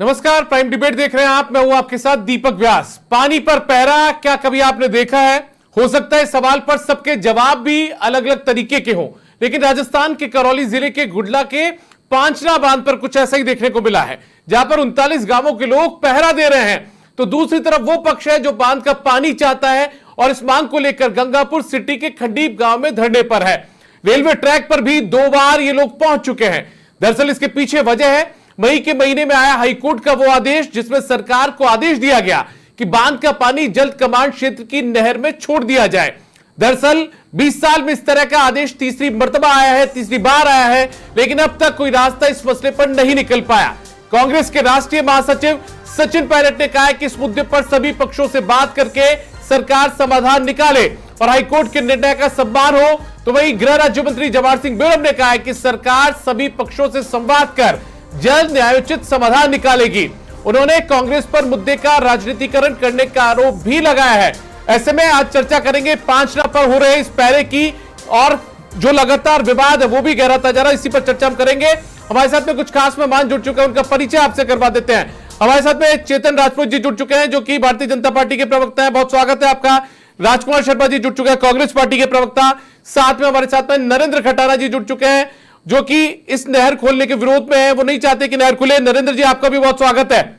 नमस्कार, prime debate देख रहे हैं आप। मैं हूं आपके साथ दीपक व्यास। पानी पर पहरा क्या कभी आपने देखा है? हो सकता है सवाल पर सबके जवाब भी अलग अलग तरीके के हों, लेकिन राजस्थान के करौली जिले के गुडला के पांचना बांध पर कुछ ऐसा ही देखने को मिला है, जहां पर 39 गांवों के लोग पहरा दे रहे हैं, तो दूसरी तरफ वो पक्ष है जो बांध का पानी चाहता है और इस मांग को लेकर गंगापुर सिटी के खंडीप गांव में धरने पर है। रेलवे ट्रैक पर भी 2 बार ये लोग पहुंच चुके हैं। दरअसल इसके पीछे वजह है मई के महीने में आया हाईकोर्ट का वो आदेश, जिसमें सरकार को आदेश दिया गया कि बांध का पानी जल्द कमांड क्षेत्र की नहर में छोड़ दिया जाए। दरअसल 20 साल में इस तरह का आदेश तीसरी बार आया है, लेकिन अब तक कोई रास्ता इस मसले पर नहीं निकल पाया। कांग्रेस के राष्ट्रीय महासचिव सचिन पायलट ने कहा है कि इस मुद्दे पर सभी पक्षों से बात करके सरकार समाधान निकाले और हाईकोर्ट के निर्णय का सम्मान हो। तो वहीं गृह राज्य मंत्री जवाहर सिंह बेरम ने कहा है कि सरकार सभी पक्षों से संवाद कर जल्द न्यायोचित समाधान निकालेगी। उन्होंने कांग्रेस पर मुद्दे का राजनीतिकरण करने का आरोप भी लगाया है। ऐसे में आज चर्चा करेंगे पांचना पर हो रहे इस पहरे की, और जो लगातार विवाद है वो भी गहराता जा रहा है, इसी पर चर्चा हम करेंगे। हमारे साथ में कुछ खास मेहमान जुड़ चुके हैं, उनका परिचय आपसे करवा देते हैं। हमारे साथ में चेतन राजपूत जी जुड़ चुके हैं, जो कि भारतीय जनता पार्टी के प्रवक्ता है। बहुत स्वागत है आपका। राजकुमार शर्मा जी जुड़ चुके हैं, कांग्रेस पार्टी के प्रवक्ता। साथ में हमारे साथ में नरेंद्र खटाना जी जुड़ चुके हैं, जो कि इस नहर खोलने के विरोध में है, वो नहीं चाहते कि नहर खुले। नरेंद्र जी, आपका भी बहुत स्वागत है।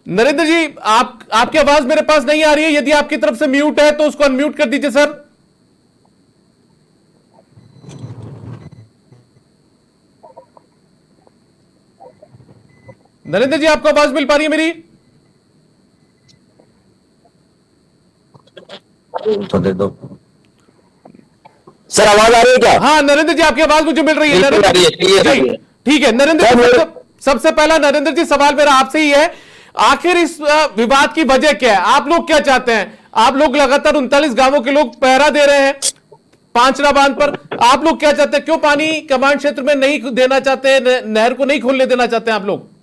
नरेंद्र जी, आपकी आवाज मेरे पास नहीं आ रही है। यदि आपकी तरफ से म्यूट है तो उसको अनम्यूट कर दीजिए सर। नरेंद्र जी, आपको आवाज मिल पा रही है मेरी? तो दे दो सर। आवाज आ रही है क्या? हाँ नरेंद्र जी, आपकी आवाज मुझे मिल रही है। नरेंद्र जी ठीक है। नरेंद्र जी, सबसे पहला नरेंद्र जी सवाल मेरा आपसे ही है, आखिर इस विवाद की वजह क्या है? आप लोग क्या चाहते हैं? आप लोग लगातार 39 गांवों के लोग पहरा दे रहे हैं पांचना बांध पर। आप लोग क्या चाहते हैं? क्यों पानी कमांड क्षेत्र में नहीं देना चाहते, नहर को नहीं खोलने देना चाहते हैं आप लोग?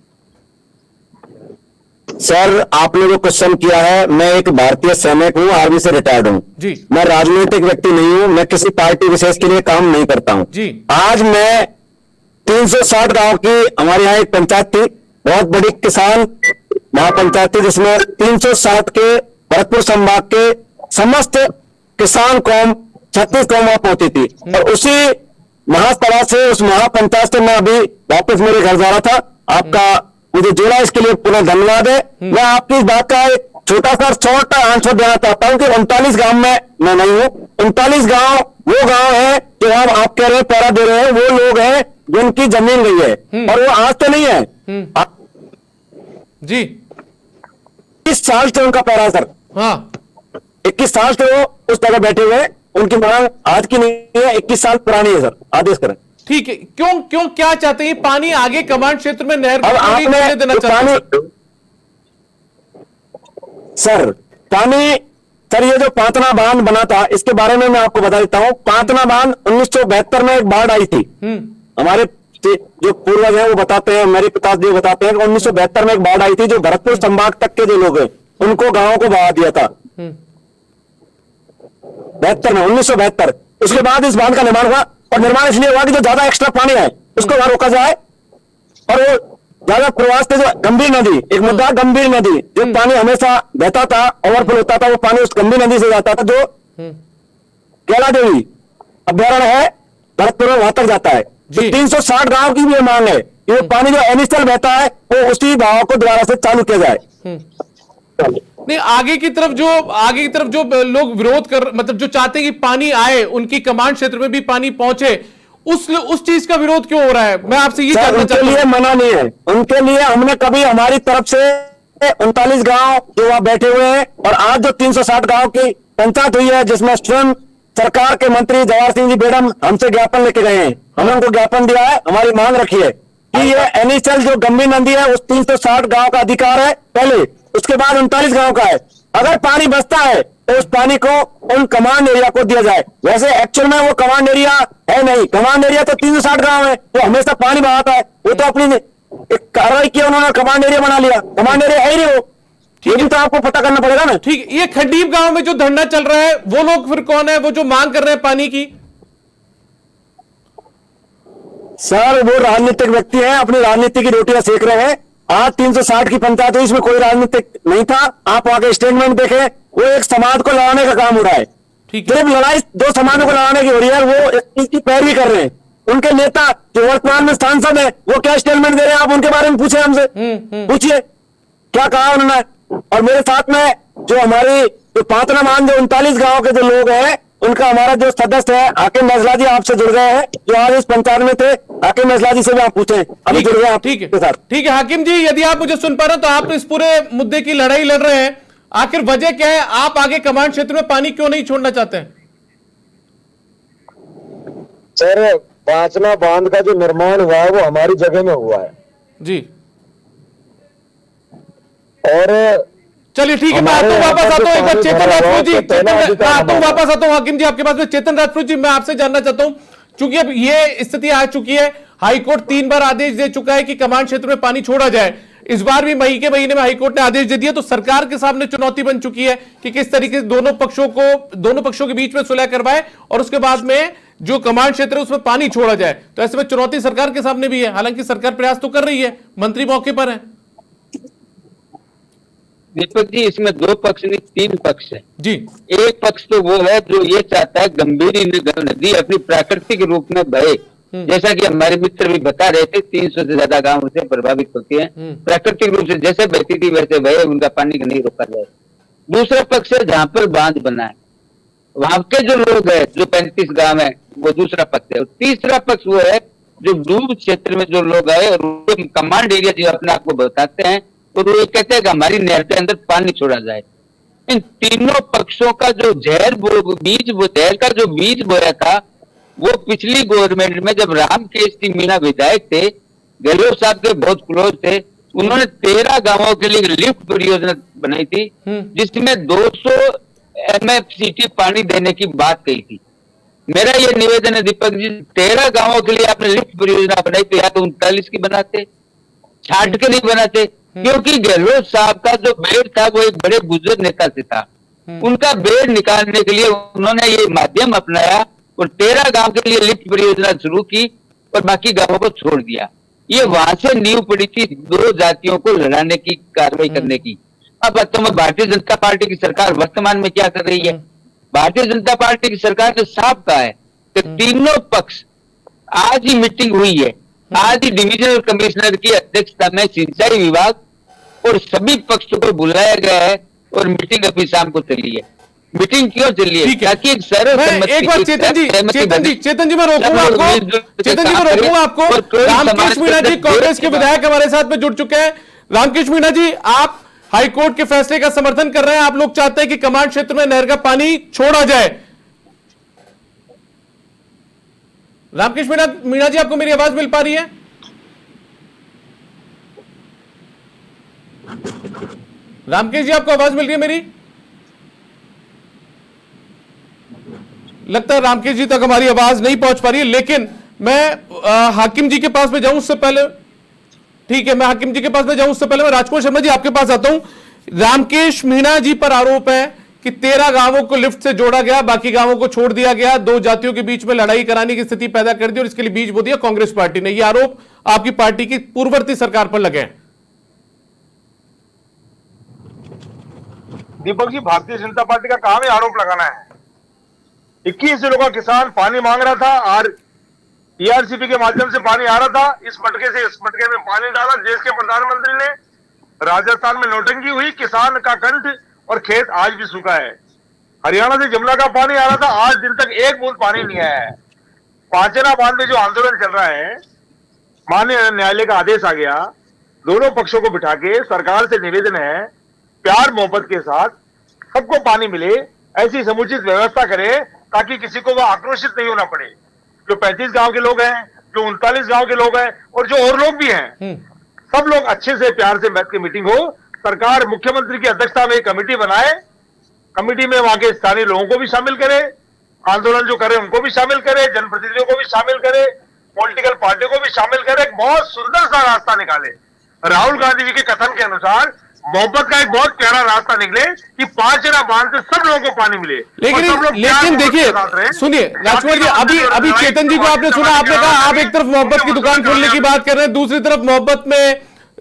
सर, आपने जो क्वेश्चन किया है, मैं एक भारतीय सैनिक हूं, आर्मी से रिटायर्ड हूं जी। मैं राजनीतिक व्यक्ति नहीं हूं, मैं किसी पार्टी विशेष के लिए काम नहीं करता हूं जी। आज मैं 360 गांव की, हमारे यहाँ एक पंचायत थी, बहुत बड़ी किसान महापंचायत थी, जिसमें 360 के भरतपुर संभाग के समस्त किसान कौम 36 कौम वहां पहुंची थी। और उसी महासभा से, उस महापंचायत से मैं अभी वापस मेरे घर जा रहा था। आपका मुझे जोड़ा, इसके लिए पुनः धन्यवाद है। मैं आपकी इस बात का एक छोटा सा शॉर्ट आंसर देना चाहता हूं कि 39 गांव में मैं नहीं हूं। 39 गांव वो गांव है जो आप कह रहे हैं पहरा दे रहे हैं, वो लोग हैं जिनकी जमीन गई है, और वो आज तो नहीं है जी। 21 साल से उनका पहरा है सर। हाँ, 21 साल से वो उस जगह बैठे हुए हैं। उनकी मांग आज की नहीं है, 21 साल पुरानी है सर। आदेश करें। ठीक है। क्यों क्या चाहते हैं? पानी आगे कमांड क्षेत्र में नहर को नहीं देना चाहते सर? पानी सर, ये जो पांचना बांध बना था, इसके बारे में मैं आपको बता देता हूं। पांचना बांध 1972 में एक बाढ़ आई थी। हमारे जो पूर्वज हैं वो बताते हैं, मेरे पिताजी बताते हैं कि 1972 में एक बाढ़ आई थी, जो भरतपुर संभाग तक के जो लोग हैं उनको गांवों को बहा दिया था। 1972। उसके बाद इस बांध का निर्माण हुआ, और निर्माण इसलिए हुआ कि जो ज्यादा एक्स्ट्रा पानी है उसको वहां रोका जाए, और वो ज्यादा प्रवास से जो गंभीर नदी, एक मुद्दा गंभीर नदी, जो पानी हमेशा बहता था, ओवरफ्लो होता था, वो पानी उस गंभीर नदी से जाता था, जो कैला देवी अभ्यारण्य है भरतपुर में, वहां तक जाता है। 360 गांव की भी ये मांग है कि वो पानी जो इनिशियल बहता है वो उसी गांव को दोबारा से चालू किया जाए। नहीं, आगे की तरफ जो लोग विरोध कर, मतलब जो चाहते हैं कि पानी आए, उनकी कमांड क्षेत्र में भी पानी पहुंचे, उस चीज का विरोध क्यों हो रहा है? मैं आपसे ये जानना चाहता हूं। उनके लिए मना नहीं है, उनके लिए हमने कभी, हमारी तरफ से 39 गांव जो वहां बैठे हुए हैं, और आज जो 360 गांव की पंचायत हुई है, जिसमें स्वयं सरकार के मंत्री जवाहर सिंह जी बेडम हमसे ज्ञापन लेके गए हैं। हमने उनको ज्ञापन दिया है, हमारी मांग रखी है कि ये एनिचल जो गंभीर नदी है उस 360 गांव का अधिकार है पहले, उसके बाद 39 गांव का है। अगर पानी बचता है तो उस पानी को उन कमांड एरिया को दिया जाए। वैसे एक्चुअल में वो कमांड एरिया है नहीं, कमांड एरिया तो 360 गांव है, वो हमेशा पानी बहाता है। वो तो अपनी एक कार्रवाई किया उन्होंने, कमांड एरिया बना लिया, कमांड एरिया है ही नहीं वो। ये भी तो आपको पता करना पड़ेगा ना। ठीक, ये खंडीप गांव में जो धरना चल रहा है, वो लोग फिर कौन है? वो जो मांग कर रहे हैं पानी की? सर वो राजनीतिक व्यक्ति हैं, अपनी राजनीति की रोटियां सेक रहे हैं। आज 360 की पंचायत हुई, इसमें कोई राजनीतिक नहीं था। आप वहां के स्टेटमेंट देखें, वो एक समाज को लड़ाने का काम हो रहा है। ठीक है। सिर्फ लड़ाई दो समाजों को लड़ाने की हो रही है, वो इसकी पैरवी कर रहे हैं। उनके नेता जो वर्तमान में सांसद है, वो क्या स्टेटमेंट दे रहे हैं, आप उनके बारे में पूछे हमसे, पूछिए क्या कहा उन्होंने। और मेरे साथ में जो हमारी जो पातना मान जो 39 गांव के जो लोग हैं, उनका हमारा जो सदस्य है हाकिम नजला जी, आपसे जुड़ गए हैं, जो आज इस पंचायत में थे। हाकिम नजला जी से भी आप पूछें, अभी जुड़ गए ठीक है, आपके साथ। ठीक है हाकिम जी, यदि आप मुझे सुन पा रहे हैं तो आप इस पूरे मुद्दे की लड़ाई लड़ रहे हैं, आखिर वजह क्या है? आप आगे कमांड क्षेत्र में पानी क्यों नहीं छोड़ना चाहते हैं? सर पांचना बांध का जो निर्माण हुआ है वो हमारी जगह में हुआ है जी। और चलिए ठीक है, मैं आता हूं, वापस आता हूं एक बार चेतन राजपूत जी, मैं आता हूं, वापस आता हूं हाकिम जी आपके पास में। चेतन राजपूत जी, मैं आपसे जानना चाहता हूं, क्योंकि अब ये स्थिति आ चुकी है, हाईकोर्ट 3 बार आदेश दे चुका है कि कमांड क्षेत्र में पानी छोड़ा जाए। इस बार भी मई के महीने में हाईकोर्ट ने आदेश दे दिया, तो सरकार के सामने चुनौती बन चुकी है कि किस तरीके से दोनों पक्षों के बीच में सुलह करवाए और उसके बाद में जो कमांड क्षेत्र है उसमें पानी छोड़ा जाए। तो ऐसे में चुनौती सरकार के सामने भी है, हालांकि सरकार प्रयास तो कर रही है, मंत्री मौके पर है। दीपक जी, इसमें 2 पक्ष नहीं 3 पक्ष है जी। एक पक्ष तो वो है जो ये चाहता है गंभीरी नदी अपनी प्राकृतिक रूप में बहे, जैसा कि हमारे मित्र भी बता रहे थे, 300 से ज्यादा गांव उससे प्रभावित होते हैं, प्राकृतिक रूप से जैसे बहती थी वैसे बहे, उनका पानी नहीं रोका जाए। दूसरा पक्ष है जहां पर बांध बना है, वहां के जो लोग हैं, जो 35 गांव है, वो दूसरा पक्ष है। और तीसरा पक्ष वो है जो डूब क्षेत्र में जो लोग आए और कमांड एरिया जो अपने आप को बताते हैं, और वो कहते हैं कि हमारी नहर के अंदर पानी छोड़ा जाए। इन तीनों पक्षों का जो जहर का जो बीज बोया था, वो पिछली गवर्नमेंट में जब रामकेश मीणा विधायक थे, गहलोत साहब के बहुत क्लोज थे, उन्होंने 13 गांवों के लिए लिफ्ट परियोजना बनाई थी, जिसमें 200 MFCT पानी देने की बात कही थी। मेरा ये निवेदन है दीपक जी, 13 गांवों के लिए आपने लिफ्ट परियोजना बनाई, तो या तो 39 की बनाते, छाट के नहीं बनाते, क्योंकि गहलोत साहब का जो बेड़ था वो एक बड़े बुजुर्ग नेता से था। उनका बेड़ निकालने के लिए उन्होंने ये माध्यम अपनाया और 13 गांव के लिए लिफ्ट परियोजना शुरू की और बाकी गांवों को छोड़ दिया। ये वहां से नींव पड़ी थी 2 जातियों को लड़ाने की, कार्रवाई करने की। अब मैं भारतीय जनता पार्टी की सरकार वर्तमान में क्या कर रही है? भारतीय जनता पार्टी की सरकार ने साफ कहा है कि तीनों पक्ष, आज ही मीटिंग हुई है, आज ही डिविजनल कमिश्नर की अध्यक्षता में सिंचाई विभाग और सभी पक्षों को बुलाया गया है और मीटिंग अभी शाम को चली है। मीटिंग क्यों चली है? ताकि एक एक बार चेतन जी मैं रोकूंगा आपको। रामकेश मीणा जी कांग्रेस के विधायक हमारे साथ में जुड़ चुके हैं। रामकेश मीणा जी, आप हाईकोर्ट के फैसले का समर्थन कर रहे हैं, आप लोग चाहते हैं कि कमांड क्षेत्र में नहर का पानी छोड़ा जाए। रामकेश मीणा जी, आपको मेरी आवाज मिल पा रही है? रामकेश जी, आपको आवाज मिल रही है मेरी? लगता है रामकेश जी तक हमारी आवाज नहीं पहुंच पा रही है, लेकिन मैं हाकिम जी के पास में जाऊं उससे पहले, ठीक है, मैं हाकिम जी के पास में जाऊं उससे पहले मैं राजकुमार शर्मा जी आपके पास आता हूं। रामकेश मीणा जी पर आरोप है कि 13 गांवों को लिफ्ट से जोड़ा गया, बाकी गांवों को छोड़ दिया गया, 2 जातियों के बीच में लड़ाई कराने की स्थिति पैदा कर दी और इसके लिए बीज बो दिया कांग्रेस पार्टी ने। यह आरोप आपकी पार्टी की पूर्ववर्ती सरकार पर लगे हैं। दीपक जी, भारतीय जनता पार्टी का काम है आरोप लगाना है। 21 जिलों का किसान पानी मांग रहा था और टीआरसीपी के माध्यम से पानी आ रहा था, इस मटके से इस मटके में पानी डाला देश के प्रधानमंत्री ने। राजस्थान में नौटंकी हुई, किसान का कंठ और खेत आज भी सूखा है। हरियाणा से जमुना का पानी आ रहा था, आज दिन तक एक बूंद पानी नहीं आया है। पांचना बांध में जो आंदोलन चल रहा है, माननीय न्यायालय का आदेश आ गया, दोनों पक्षों को बिठा के सरकार से निवेदन है, प्यार मोहब्बत के साथ सबको पानी मिले, ऐसी समुचित व्यवस्था करे ताकि किसी को वह आक्रोशित नहीं होना पड़े। जो 35 गांव के लोग हैं, जो 39 गांव के लोग हैं और जो और लोग भी हैं, सब लोग अच्छे से प्यार से बैठ के मीटिंग हो। सरकार मुख्यमंत्री की अध्यक्षता में एक कमेटी बनाए, कमेटी में वहां के स्थानीय लोगों को भी शामिल करे, आंदोलन जो करे उनको भी शामिल करे, जनप्रतिनिधियों को भी शामिल करे, पॉलिटिकल पार्टियों को भी शामिल करे, एक बहुत सुंदर सा रास्ता निकाले। राहुल गांधी जी के कथन के अनुसार मोहब्बत का एक बहुत प्यारा रास्ता निकले कि 5 बांध से सब लोगों को पानी मिले। लेकिन देखिए, सुनिए राजकुमार जी, अभी चेतन जी को आपने सुना, आपने कहा आप एक तरफ मोहब्बत की दुकान खोलने की बात कर रहे हैं, दूसरी तरफ मोहब्बत में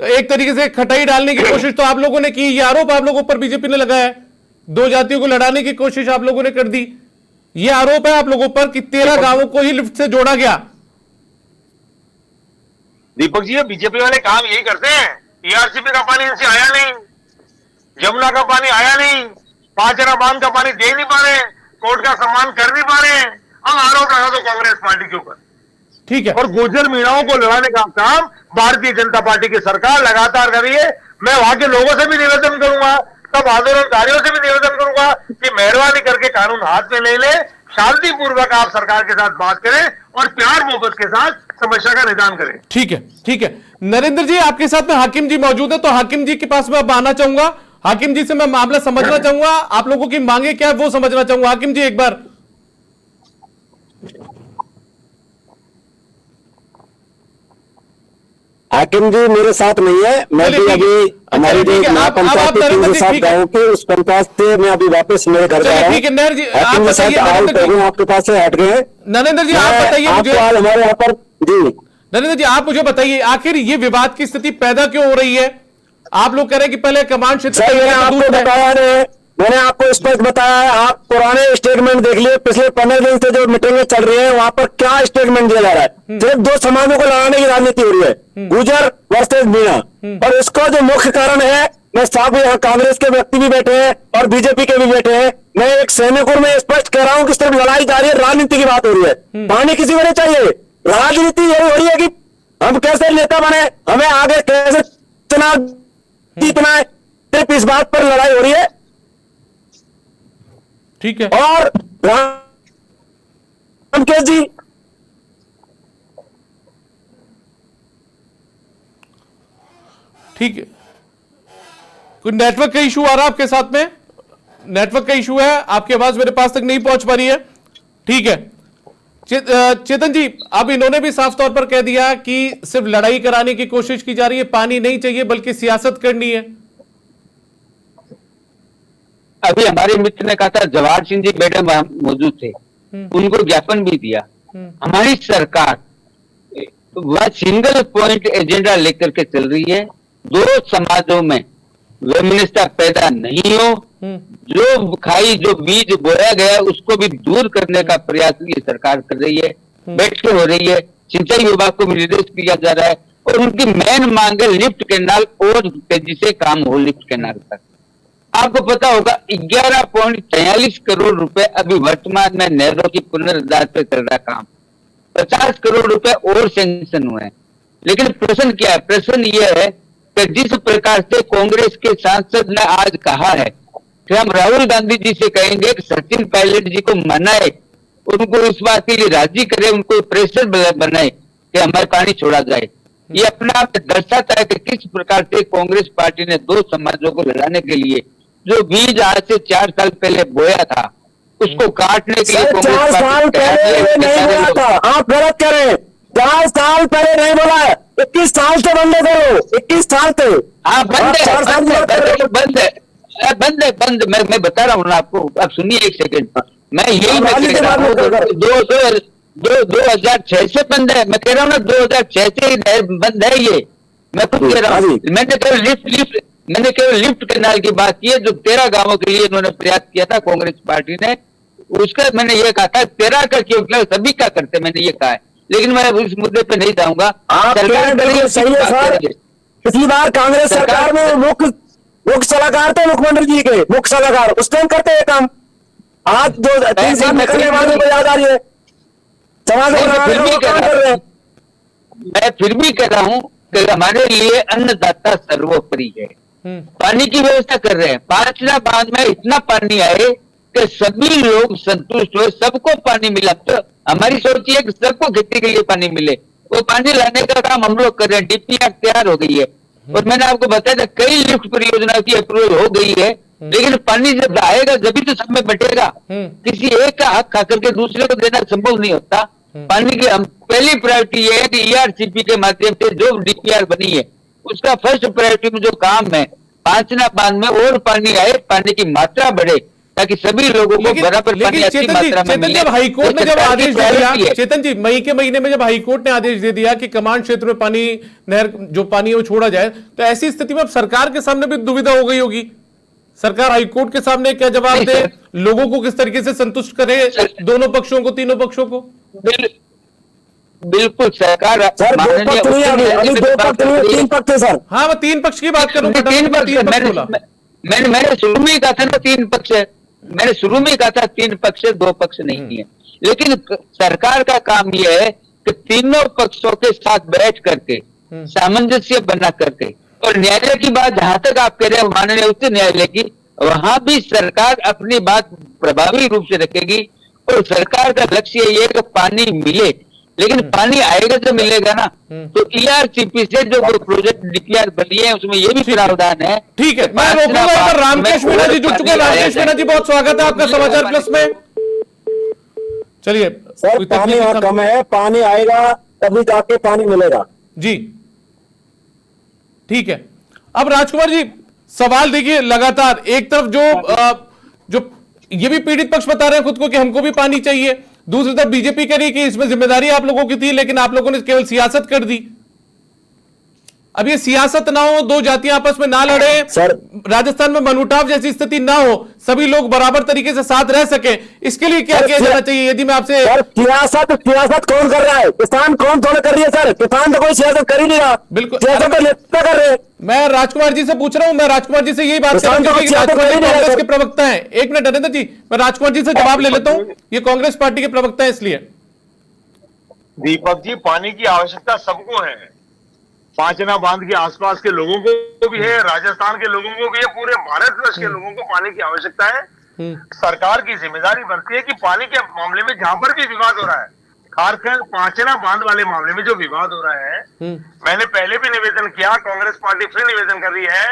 एक तरीके से खटाई डालने की कोशिश तो आप लोगों ने की। ये आरोप आप लोगों पर बीजेपी ने लगाया है, दो जातियों को लड़ाने की कोशिश आप लोगों ने कर दी। ये आरोप है आप लोगों पर कि 13 गांवों को ही लिफ्ट से जोड़ा गया। दीपक जी, ये बीजेपी वाले काम यही करते हैं। ईआरसीपी का पानी इनसे आया नहीं, यमुना का पानी आया नहीं, 5 बांध का पानी दे नहीं पा रहे, कोर्ट का सम्मान कर नहीं पा रहे हैं। हम आरोप लगा दो कांग्रेस पार्टी के ऊपर, ठीक है। और गुर्जर मीणाओं को लड़ाने का काम भारतीय जनता पार्टी की सरकार लगातार कर रही है। मैं वहां के लोगों से भी निवेदन करूंगा, सब आंदोलनकारियों से भी निवेदन करूंगा कि मेहरबानी करके कानून हाथ में ले ले, शांतिपूर्वक आप सरकार के साथ बात करें और प्यार मोहब्बत के साथ समस्या का निदान करें। ठीक है, ठीक है। नरेंद्र जी, आपके साथ में हाकिम जी मौजूद है, तो हाकिम जी के पास में अब आना चाहूंगा। हाकिम जी से मैं मामला समझना चाहूंगा, आप लोगों की मांगे क्या है वो समझना चाहूंगा। हाकिम जी एक बार। हाकिम जी मेरे साथ नहीं है, मैं भी अभी हमारी जो पंचायत के 307 गाँव की उस पंचायत से मैं अभी वापस मेरे घर जा रहा हूँ। ठीक है नरेंद्र जी, आप हाकिम बताइए। आपके पास से हट गए। नरेंद्र जी आप बताइए मुझे, आज हमारे यहाँ पर जी नरेंद्र जी आप मुझे बताइए, आखिर ये विवाद की स्थिति पैदा क्यों हो रही है? आप लोग कह रहे हैं कि पहले कमांड क्षेत्र मैंने आपको बताया नहीं, मैंने आपको स्पष्ट बताया है। आप पुराने स्टेटमेंट देख लिए, पिछले 15 दिन से जो मीटिंगें चल रही है वहां पर क्या स्टेटमेंट दिया जा रहा है। सिर्फ दो समाजों को लड़ाने की राजनीति हो रही है, गुर्जर वर्सेस मीणा। और इसका जो मुख्य कारण है, मैं साफ यहाँ कांग्रेस के व्यक्ति भी बैठे हैं और बीजेपी के भी बैठे हैं, मैं एक सैनिकों में स्पष्ट कह रहा हूँ कि सिर्फ लड़ाई जा रही है, राजनीति की बात हो रही है। पानी किसी को नहीं चाहिए, राजनीति यही हो रही है कि हम कैसे नेता बने, हमें आगे कैसे चुनाव जीतना है, सिर्फ इस बात पर लड़ाई हो रही है। ठीक है। और रामकेश जी, ठीक है, कोई नेटवर्क का इशू आ रहा है आपके साथ में? नेटवर्क का इशू है, आपकी आवाज मेरे पास तक नहीं पहुंच पा रही है। ठीक है चेतन जी, अब इन्होंने भी साफ तौर पर कह दिया कि सिर्फ लड़ाई कराने की कोशिश की जा रही है, पानी नहीं चाहिए बल्कि सियासत करनी है। अभी हमारे मित्र ने कहा था, जवाहर सिंह जी मैडम वहां मौजूद थे, उनको ज्ञापन भी दिया। हमारी सरकार वह सिंगल पॉइंट एजेंडा लेकर के चल रही है, दो समाजों में वैमनस्यता पैदा नहीं हो, जो खाई जो बीज बोया गया उसको भी दूर करने का प्रयास ये सरकार कर रही है। बैठकें हो रही है, सिंचाई विभाग को भी निर्देश दिया जा रहा है और उनकी मेन मांग है लिफ्ट कैनाल और तेजी से काम हो लिफ्ट कैनाल तक। आपको पता होगा 11.43 करोड़ रुपए अभी वर्तमान में नहरों की पुनरुद्धार पे चल रहा काम, 50 करोड़ रुपए और सैंक्शन हुए हैं। लेकिन प्रश्न क्या है? प्रश्न यह है कि जिस प्रकार से कांग्रेस के सांसद ने आज कहा है कि हम राहुल गांधी जी से कहेंगे कि सचिन पायलट जी को मनाए, उनको इस बात के लिए राजी करे, उनको प्रेशर बनाए कि हमारे पानी छोड़ा जाए। ये अपने आप दर्शाता है कि किस प्रकार से कांग्रेस पार्टी ने दो समाजों को लड़ाने के लिए जो बीज आज से 4 साल पहले बोया था उसको काटने के लिए 4 साल पहले नहीं बोला था, आप गलत कर रहे हैं। 4 साल पहले नहीं बोला है, 21 साल से बंद करो, 21 साल से। हाँ बंद है, बंद। मैं बता रहा हूँ ना आपको, अब सुनिए एक सेकंड। मैं यही मैं कह रहा हूँ 2006 से बंद है, मैं कह रहा हूँ ना 2006 से बंद है ये, मैं खुद कह रहा हूँ। मैंने केवल लिफ्ट कैनाल की बात की है, जो 13 गांवों के लिए इन्होंने प्रयास किया था कांग्रेस पार्टी ने, उसका मैंने ये कहा था 13 का क्यों, सभी का करते, मैंने ये कहा है। लेकिन मैं उस मुद्दे पे नहीं जाऊंगा। पिछली बार कांग्रेस सरकार में मुख्य सलाहकार थे मुख्यमंत्री जी के, मुख्य सलाहकार उस टाइम करते हैं काम। आज 2-3 साल निकलने वालों को याद आ रही है, समाज मैं फिर भी कह रहा हूँ कि हमारे लिए अन्नदाता सर्वोपरि है। पानी की व्यवस्था कर रहे हैं, 5 बांध में इतना पानी आए कि सभी लोग संतुष्ट हुए, सबको पानी मिला। तो हमारी सोच है कि सबको खेती के लिए पानी मिले, वो पानी लाने का काम हम लोग कर रहे हैं। डीपीआर तैयार हो गई है और मैंने आपको बताया था कई लिफ्ट परियोजना की अप्रूवल हो गई है, लेकिन पानी जब आएगा जब तो सब में बटेगा। किसी एक का हक खाकर के दूसरे को देना संभव नहीं होता। पानी की हम पहली प्रायोरिटी ये है कि ईआरसीपी के माध्यम से जो डीपीआर बनी है उसका फर्स्ट प्रायोरिटी में जो काम है पांचना बांध में और पानी आए, पानी की मात्रा बढ़े, ताकि सभी लोगों को बराबर पानी अच्छी मात्रा में मिले। जब हाईकोर्ट ने जब आदेश दे दिया, चेतन जी, मई के महीने में जब हाईकोर्ट ने आदेश दे दिया कि कमांड क्षेत्र में पानी, नहर जो पानी है वो छोड़ा जाए, तो ऐसी स्थिति में अब सरकार के सामने भी दुविधा हो गई होगी। सरकार हाईकोर्ट के सामने क्या जवाब दे, लोगों को किस तरीके से संतुष्ट करे, दोनों पक्षों को, तीनों पक्षों को? बिल्कुल सरकार सर दो पक्ष नहीं, अभी दो पक्ष नहीं, 3 पक्ष है सर। हाँ, मैं 3 पक्ष की बात करूंगा। 3 पक्ष, मैंने शुरू में ही कहा था ना 3 पक्ष है, मैंने शुरू में कहा था 3 पक्ष है, 2 पक्ष नहीं है। लेकिन सरकार का काम यह है कि तीनों पक्षों के साथ बैठ करके सामंजस्य बना करके, और न्यायालय की बात जहां तक आप कह रहे हैं माननीय उच्च न्यायालय की, वहां भी सरकार अपनी बात प्रभावी रूप से रखेगी। और सरकार का लक्ष्य ये है कि पानी मिले, लेकिन पानी आएगा तो मिलेगा ना। तो ईआरसीपी से जो प्रोजेक्ट डीपीआर बनी है उसमें ये भी प्रावधान है। ठीक है, मैं रोकूंगा। रामकेश मीणा जी जुड़ चुके हैं। रामकेश मीणा जी, बहुत स्वागत है आपका समाचार प्लस में। चलिए सर, पानी यहाँ कम है, पानी आएगा तभी जाके पानी मिलेगा जी। ठीक है, अब राजकुमार जी सवाल देखिए, लगातार एक तरफ जो ये भी पीड़ित पक्ष बता रहे हैं खुद को कि हमको भी पानी चाहिए, दूसरी तरफ बीजेपी कह रही है कि इसमें जिम्मेदारी आप लोगों की थी, लेकिन आप लोगों ने केवल सियासत कर दी। अब ये सियासत ना हो, दो जातियां आपस में ना लड़े, सर राजस्थान में मनमुटाव जैसी स्थिति ना हो, सभी लोग बराबर तरीके से साथ रह सके, इसके लिए क्या किया जाना चाहिए? यदि मैं आपसे सर, सियासत कौन कर रहा है? किसान कौन थोड़ा कर रही है सर? किसान तो कोई सियासत कर ही नहीं रहा। बिल्कुल, सियासत तो नेता कर रहे हैं। मैं राजकुमार जी से पूछ रहा हूं, मैं राजकुमार जी से यही बात कर रहा हूं, कांग्रेस के प्रवक्ता हैं। एक मिनट नरेंद्र जी, मैं राजकुमार जी से जवाब ले लेता हूं, ये कांग्रेस पार्टी के प्रवक्ता है इसलिए। दीपक जी, पानी की आवश्यकता सबको है, पांचना बांध के आसपास के लोगों को भी है, राजस्थान के लोगों को भी है, पूरे भारतवर्ष के लोगों को पानी की आवश्यकता है। सरकार की जिम्मेदारी बनती है कि पानी के मामले में जहां पर भी विवाद हो रहा है, खासकर पांचना बांध वाले मामले में जो विवाद हो रहा है, मैंने पहले भी निवेदन किया, कांग्रेस पार्टी फिर निवेदन कर रही है,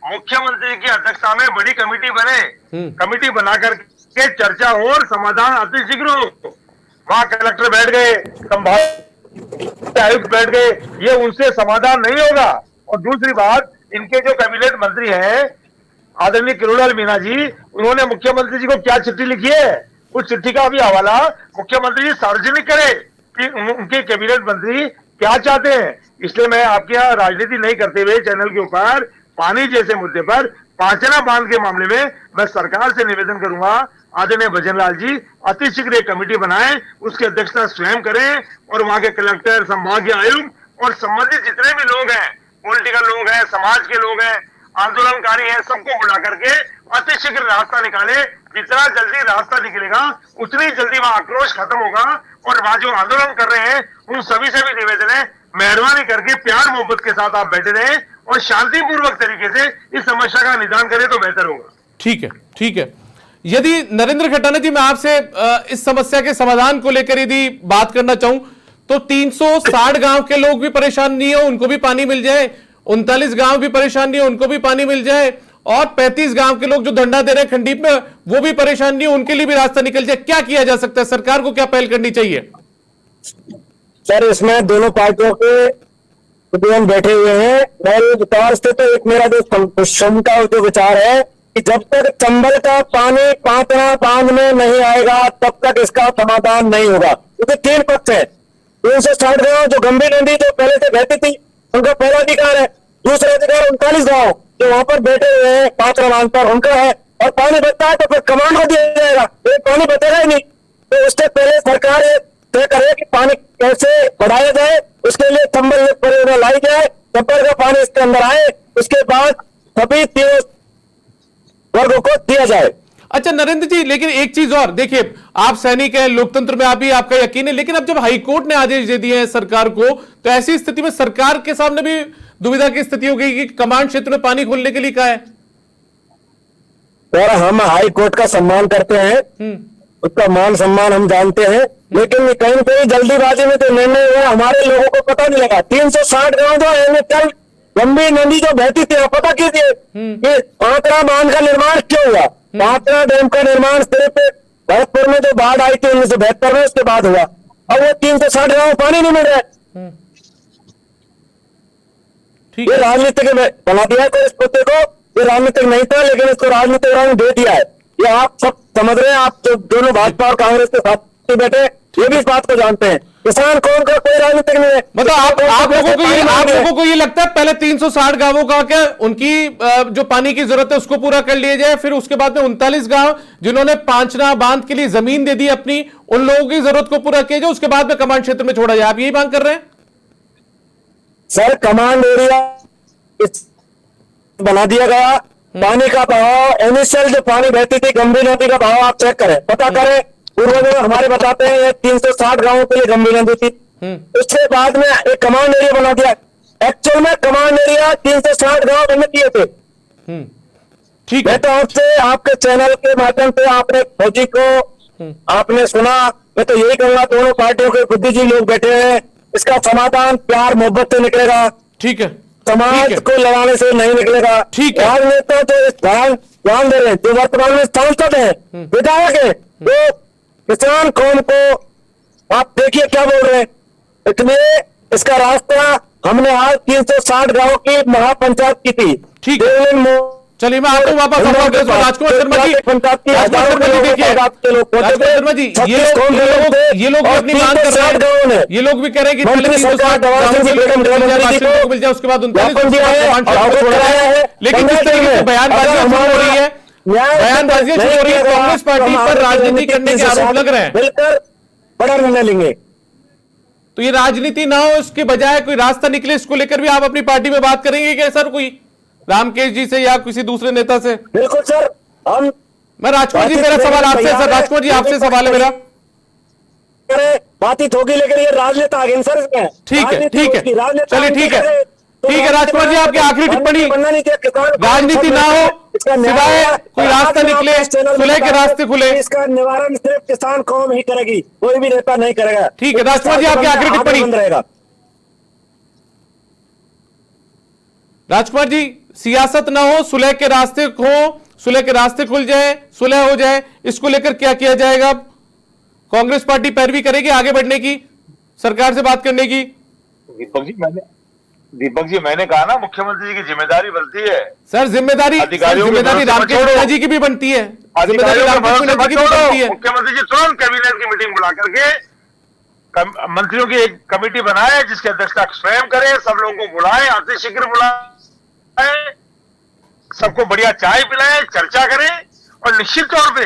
मुख्यमंत्री की अध्यक्षता में बड़ी कमेटी बने, कमेटी बनाकर के चर्चा हो और समाधान अतिशीघ्र हो। वहां कलेक्टर बैठ गए, संभाग आयुक्त बैठ गए, ये उनसे समाधान नहीं होगा। और दूसरी बात, इनके जो कैबिनेट मंत्री हैं आदरणीय किरोड़ीलाल मीणा जी, उन्होंने मुख्यमंत्री जी को क्या चिट्ठी लिखी है, उस चिट्ठी का भी हवाला मुख्यमंत्री जी सार्वजनिक करें कि उनके कैबिनेट मंत्री क्या चाहते हैं। इसलिए मैं आपके यहाँ राजनीति नहीं करते हुए चैनल के ऊपर पानी जैसे मुद्दे पर, पांचना बांध के मामले में मैं सरकार से निवेदन करूंगा, आदरणीय भजनलाल जी अतिशीघ्र एक कमेटी बनाएं, उसकी अध्यक्षता स्वयं करें, और वहां के कलेक्टर, संभागीय आयुक्त और संबंधित जितने भी लोग हैं, पॉलिटिकल लोग हैं, समाज के लोग हैं, आंदोलनकारी हैं, सबको बुला करके अतिशीघ्र रास्ता निकाले। जितना जल्दी रास्ता निकलेगा उतनी जल्दी वहां आक्रोश खत्म होगा। और वहां जो आंदोलन कर रहे हैं उन सभी से भी निवेदन है, मेहरबानी करके प्यार मोहब्बत के साथ आप बैठे रहें और शांतिपूर्वक तरीके से इस समस्या का निदान करें तो बेहतर होगा। ठीक है, ठीक है। यदि नरेंद्र खटाना जी, मैं आपसे इस समस्या के समाधान को लेकर यदि बात करना चाहूं, तो 360 गांव के लोग भी परेशान नहीं हो, उनको भी पानी मिल जाए, 39 गांव भी परेशान नहीं हो, उनको भी पानी मिल जाए, और 35 गांव के लोग जो धरना दे रहे हैं खंडीप में, वो भी परेशान नहीं हो, उनके लिए भी रास्ता निकल जाए। क्या किया जा सकता है? सरकार को क्या पहल करनी चाहिए? सर, इसमें दोनों पार्टियों के विद्वान बैठे हुए हैं। मेरे विचार से तो एक मेरा जो का जो विचार है कि जब तक चंबल का पानी पांचना बांध में नहीं आएगा तब तक इसका समाधान नहीं होगा। क्योंकि 3 पक्ष है, 360 गांव जो गंभीर नदी जो पहले से बहती थी उनका पहला अधिकार है, दूसरा अधिकार 39 गांव जो वहां पर बैठे हुए हैं पांचना बांध पर, उनका है। और पानी बचता है तो फिर कमांड को दिया जाएगा, ये पानी बचेगा ही नहीं। तो उससे पहले सरकार तय करे कि पानी कैसे बढ़ाया जाए, उसके लिए चंबल परियोजना लाई जाए, चंबल का पानी इसके अंदर आए, उसके बाद सभी 3 वर्गों को दिया जाए। अच्छा नरेंद्र जी, लेकिन एक चीज और देखिए, आप सैनिक हैं, लोकतंत्र में आप भी, आपका यकीन है, लेकिन अब जब हाईकोर्ट ने आदेश दे दिए हैं सरकार को, तो ऐसी स्थिति में सरकार के सामने भी दुविधा की स्थिति हो गई कि कमांड क्षेत्र में पानी खोलने के लिए कहा है। और हम हाईकोर्ट का सम्मान करते हैं, उसका मान सम्मान हम जानते हैं, लेकिन कहीं न कहीं जल्दीबाजी में जो निर्णय हुआ हमारे लोगों को पता नहीं लगा। 360 गांव जो है, कल लंबी नदी जो बहती थी, पता कीजिए कि पांचना बांध का निर्माण क्यों हुआ। पांचना डैम का निर्माण सिर्फ भरतपुर में जो बाढ़ आई थी 1972 में, उसके बाद हुआ। अब वो 360 गांव पानी नहीं मिल रहा है। ये राजनीति के बना दिया है। तो इस मुद्दे को ये राजनीतिक नहीं था, लेकिन इसको राजनीतिक रंग दे दिया है। ये आप सब समझ रहे हैं, आप तो दोनों भाजपा और कांग्रेस के साथ बैठे ये भी इस बात को जानते हैं। किसान कौन का कोई राजनीतिक नहीं है। मतलब आप लोगों को ये लगता है पहले 360 गांवों का क्या उनकी जो पानी की जरूरत है उसको पूरा कर लिया जाए, फिर उसके बाद में 39 गांव जिन्होंने पांचना बांध के लिए जमीन दे दी अपनी, उन लोगों की जरूरत को पूरा किया जाए, उसके बाद में कमांड क्षेत्र में छोड़ा जाए। आप यही मांग कर रहे हैं? सर कमांड एरिया बना दिया गया। पानी का बहाव, इनिशियल जो पानी बहती थी गंभीर नदी का बहाव आप चेक करें, पता करें। पूर्व में हमारे बताते हैं ये 360 गांवों के लिए गंभीर नदी थी। उसके बाद में एक कमांड एरिया बना दिया। एक्चुअल में कमांड एरिया 360 गांव बनने दिए थे। ठीक मैं है। तो आपसे आपके चैनल के माध्यम से आपने फौजी को आपने सुना, मैं तो यही कहूंगा दोनों पार्टियों के बुद्धिजीवी लोग बैठे हैं, इसका समाधान प्यार मोहब्बत से निकलेगा। ठीक है, समाज को लड़ाने से नहीं निकलेगा। ठीक है। राजनेता तो इस ध्यान दे रहे हैं, जो वर्तमान में सांसद है, विधायक है, तो किसान कौम को आप देखिए क्या बोल रहे हैं। इसलिए इसका रास्ता हमने आज 360 गांव की महापंचायत की थी। ठीक है, चलिए मैं आपको वापस राजकुमार शर्मा जी, देखिए शर्मा जी, ये लोग भी अपनी मांग कर रहे हैं, ये लोग भी कह रहे हैं कि पहले 360 मिल जाए, उसके बाद 39, लेकिन किस तरीके से बयानबाजियां हो रही है, बयानबाजियां हो रही है, कांग्रेस पार्टी पर राजनीति करने के आरोप लग रहे हैं। मिलकर बड़ा निर्णय लेंगे। तो ये राजनीति ना हो, इसके बजाय कोई रास्ता निकले, इसको लेकर भी आप अपनी पार्टी में बात करेंगे क्या सर, कोई रामकेश जी से या किसी दूसरे नेता से? बिल्कुल सर, हम मैं राजकुमार जी, मेरा सवाल आपसे सर, राजकुमार जी आपसे सवाल है मेरा। बातचीत होगी, लेकिन ये राजनेता आ गए सर इसमें। ठीक है, ठीक है, चलिए ठीक है, ठीक है राजकुमार जी, आपकी आखिरी टिप्पणी। राजनीति ना हो, सिवाय कोई रास्ता निकले, सुलह के रास्ते खुले, इसका निवारण सिर्फ किसान कौम ही करेगी, कोई भी नेता नहीं करेगा। ठीक है राजकुमार जी, आपकी आखिरी टिप्पणी रहेगा। राजकुमार जी, सियासत ना हो, सुलह के रास्ते हो, सुलह के रास्ते खुल जाए, सुलह हो जाए, इसको लेकर क्या किया जाएगा? कांग्रेस पार्टी पैरवी करेगी आगे बढ़ने की, सरकार से बात करने की? दीपक जी मैंने कहा ना, मुख्यमंत्री जी की जिम्मेदारी बनती है सर। जिम्मेदारी रामकेश मीणा जी की भी बनती है, जिम्मेदारी रामकेश मीणा जी की भी बनती है। मुख्यमंत्री जी तुरंत कैबिनेट की मीटिंग बुला करके मंत्रियों की एक कमेटी बनाए, जिसकी अध्यक्षता स्वयं करे, सब लोगों को बुलाए, अतिशीघ्र बुलाए, सबको बढ़िया चाय पिलाए, चर्चा करें, और निश्चित तौर पे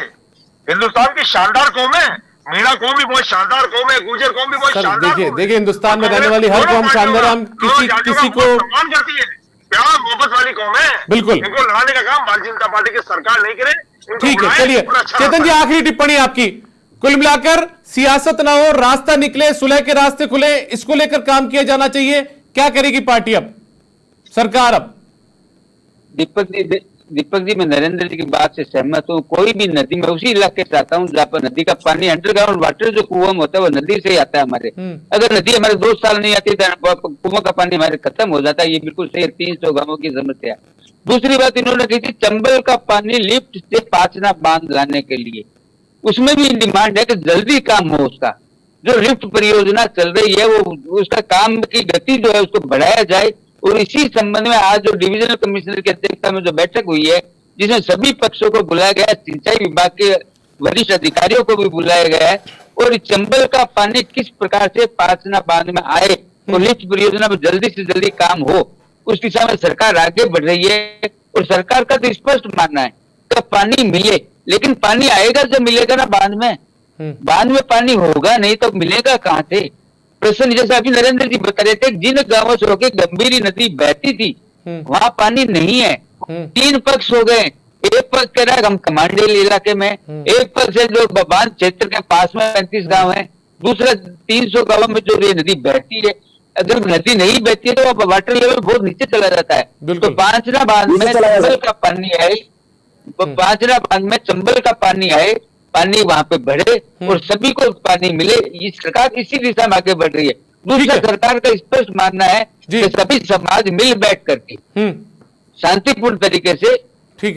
हिंदुस्तान की शानदार कौम है, मीणा कौम भी बहुत शानदार कौम है, गुर्जर कौम भी बहुत शानदार। देखिए हिंदुस्तान में रहने वाली हर कौम शानदार, हम किसी को सम्मान करती है, प्यार मोहब्बत वाली कौम है। बिल्कुल, इनको लड़ाने का काम भारतीय जनता पार्टी की सरकार नहीं करे। ठीक है, चलिए चेतन जी, आखिरी टिप्पणी आपकी। कुल मिलाकर सियासत ना हो, रास्ता निकले, सुलह के रास्ते खुले, इसको लेकर काम किया जाना चाहिए। क्या करेगी पार्टी अब, सरकार अब? दीपक जी मैं नरेंद्र जी की बात से सहमत हूँ। कोई भी नदी, मैं उसी इलाके से आता हूँ जहाँ पर नदी का पानी, अंडरग्राउंड वाटर जो कुआं में होता है वो नदी से ही आता है हमारे। अगर नदी हमारे 2 साल नहीं आती तो कुआं का पानी हमारे खत्म हो जाता है। ये बिल्कुल सही है, 300 गांवों की समस्या। दूसरी बात इन्होंने कही थी चंबल का पानी लिफ्ट से पाचना बांध लाने के लिए, उसमें भी डिमांड है कि जल्दी काम हो उसका। जो लिफ्ट परियोजना चल रही है वो उसका काम की गति जो है उसको बढ़ाया जाए। और इसी संबंध में आज जो डिविजनल कमिश्नर की अध्यक्षता में जो बैठक हुई है, जिसमें सभी पक्षों को बुलाया गया है, सिंचाई विभाग के वरिष्ठ अधिकारियों को भी बुलाया गया है, और चंबल का पानी किस प्रकार से पाचना बांध में आए और लिफ्ट परियोजना में जल्दी से जल्दी काम हो, उस दिशा में सरकार आगे बढ़ रही है। और सरकार का तो स्पष्ट मानना है कि पानी मिले, लेकिन पानी आएगा जब मिलेगा ना बांध में। बांध में पानी होगा नहीं तो मिलेगा कहां से? प्रश्न जैसे अभी नरेंद्र जी बता रहे थे, जिन गांवों से होकर गंभीरी नदी बहती थी वहां पानी नहीं है। 3 पक्ष हो गए, एक पक्ष कह रहा है हम कमांडेल इलाके में, एक पक्ष है जो बांध क्षेत्र के पास में 35 गांव है, दूसरा 300 गांवों में जो ये नदी बहती है। अगर नदी नहीं बहती है तो वाटर लेवल बहुत नीचे चला जाता है। तो पांचना बांध में चंबल का पानी आए, पांचना बांध में चंबल का पानी आए, पानी वहां पे बढ़े और सभी को पानी मिले। ये सरकार इसी दिशा में आगे बढ़ रही है। दूसरा, सरकार का स्पष्ट मानना है कि सभी समाज मिल बैठ करके शांतिपूर्ण तरीके से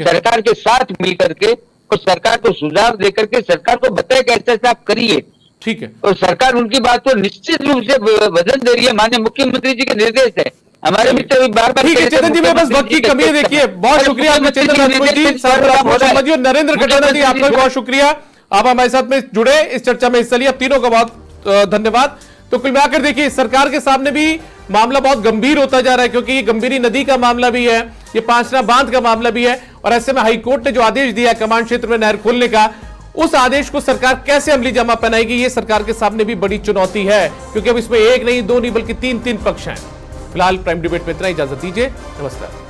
सरकार के साथ मिल करके और सरकार को सुझाव दे करके सरकार को बताए कि ऐसा आप करिए। ठीक है, और सरकार उनकी बात को निश्चित रूप से वजन दे रही है। माननीय मुख्यमंत्री जी के निर्देश है हमारे मित्र भी बार बार ठीक है चेतन जी, मैं बस वक्त की कमी है, देखिए बहुत शुक्रिया आपका चेतन राजपूत जी, साहब और नरेंद्र कटाना जी, आपका भी बहुत शुक्रिया, आप हमारे साथ में जुड़े, इस चर्चा में हिस्सा लिया, आप तीनों का बहुत धन्यवाद। तो कुल मिलाकर देखिए सरकार के सामने भी मामला बहुत गंभीर होता जा रहा है, क्योंकि ये गंभीरी नदी का मामला भी है, ये पांचना बांध का मामला भी है, और ऐसे में हाईकोर्ट ने जो आदेश दिया है कमांड क्षेत्र में नहर खोलने का, उस आदेश को सरकार कैसे अमली जामा पहनाएगी, ये सरकार के सामने भी बड़ी चुनौती है, क्योंकि अब इसमें एक नहीं, दो नहीं, बल्कि तीन पक्ष हैं। फिलहाल प्राइम डिबेट में इतना, इजाजत दीजिए, नमस्कार।